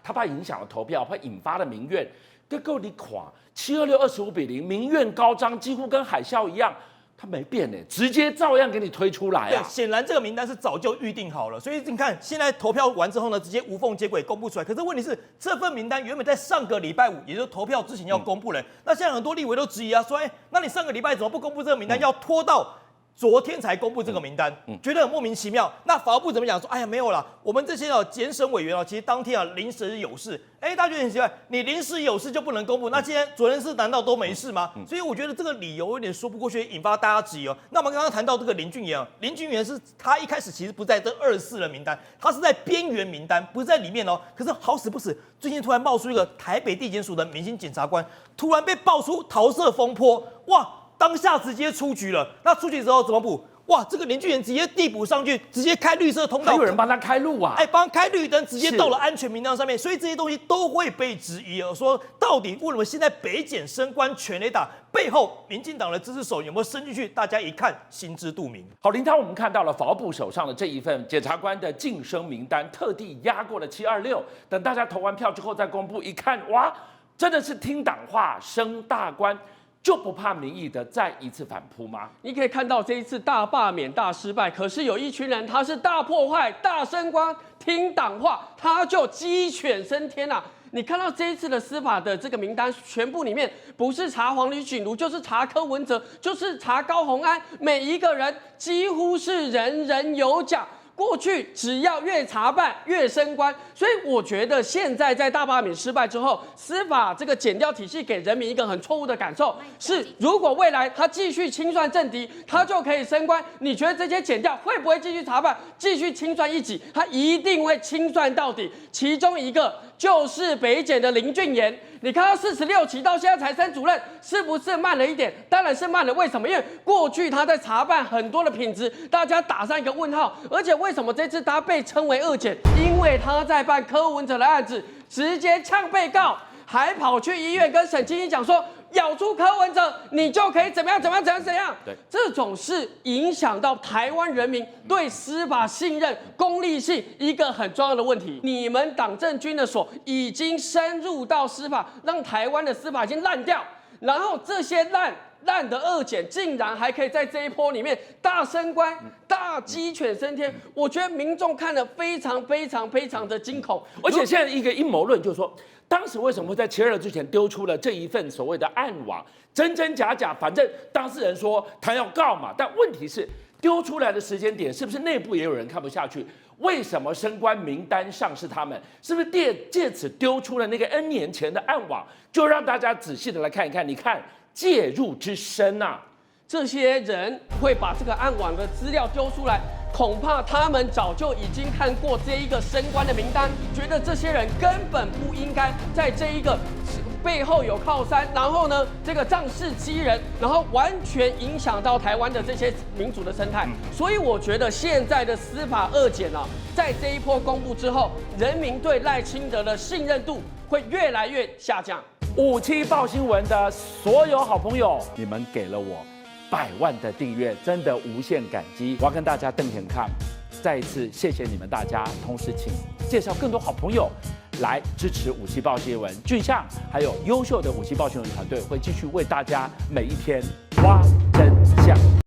他怕影响了投票，怕引发了民怨，跟够你垮。72625-0，民怨高涨，几乎跟海啸一样，他没变呢，直接照样给你推出来对，啊！显然这个名单是早就预定好了，所以你看现在投票完之后呢，直接无缝接轨公布出来。可是问题是，这份名单原本在上个礼拜5，也就是投票之前要公布了，那现在很多立委都质疑啊，说，那你上个礼拜怎么不公布这个名单，要拖到昨天才公布这个名单，觉得很莫名其妙。那法务部怎么讲？说，哎呀，没有啦，我们这些检审委员其实当天临时有事。大家觉得很奇怪，你临时有事就不能公布？那今天昨天是难道都没事吗？所以我觉得这个理由有点说不过去，引发大家质疑哦。那我们刚刚谈到这个林俊彦林俊彦是他一开始其实不在这24人名单，他是在边缘名单，不是在里面哦。可是好死不死，最近突然冒出一个台北地检署的明星检察官，突然被爆出桃色风波，哇！当下直接出局了，那出局之后怎么补？哇，这个林俊彦直接递补上去，直接开绿色通道，还有人帮他开路啊！帮他开绿灯，直接到了安全名单上面，所以这些东西都会被质疑哦。说到底，为什么现在北检升官全垒打背后，民进党的支持手有没有伸进去？大家一看心知肚明。好，林涛，我们看到了法务部手上的这一份检察官的晋升名单，特地压过了726，等大家投完票之后再公布，一看，哇，真的是听党话升大官。就不怕民意的再一次反扑吗？你可以看到这一次大罢免大失败，可是有一群人他是大破坏、大升官、听党话，他就鸡犬升天啊！你看到这一次的司法的这个名单，全部里面不是查黄吕锦如，就是查柯文哲，就是查高虹安，每一个人几乎是人人有奖。过去只要越查办越升官，所以我觉得现在在大罢免失败之后，司法这个检调体系给人民一个很错误的感受是，如果未来他继续清算政敌，他就可以升官。你觉得这些检调会不会继续查办，继续清算一己？他一定会清算到底。其中一个就是北检的林俊彦。你看到46期到现在才升主任，是不是慢了一点？当然是慢了。为什么？因为过去他在查办很多的品质，大家打上一个问号。而且为什么这次他被称为2检？因为他在办柯文哲的案子，直接呛被告，还跑去医院跟沈清英讲说，咬住柯文哲，你就可以怎么样。对，这种是影响到台湾人民对司法信任、公利性一个很重要的问题。你们党政军的手已经深入到司法，让台湾的司法已经烂掉，然后这些烂的2检竟然还可以在这一波里面大升官、大鸡犬升天，我觉得民众看了非常的惊恐。而且现在一个阴谋论就是说，当时为什么会在726之前丢出了这一份所谓的暗网，真假，反正当事人说他要告嘛，但问题是丢出来的时间点是不是内部也有人看不下去？为什么升官名单上是他们？是不是借此丢出了那个 N 年前的暗网？就让大家仔细的来看一看，你看介入之深啊！这些人会把这个暗网的资料丢出来，恐怕他们早就已经看过这一个升官的名单，觉得这些人根本不应该在这一个背后有靠山，然后呢，这个仗势欺人，然后完全影响到台湾的这些民主的生态。所以我觉得现在的司法2检啊，在这一波公布之后，人民对赖清德的信任度会越来越下降。57报新闻的所有好朋友，你们给了我100万的订阅，真的无限感激。我要跟大家瞪眼看，再一次谢谢你们大家，同时请介绍更多好朋友来支持五七报新闻。俊相还有优秀的五七报新闻团队会继续为大家每一天挖真相。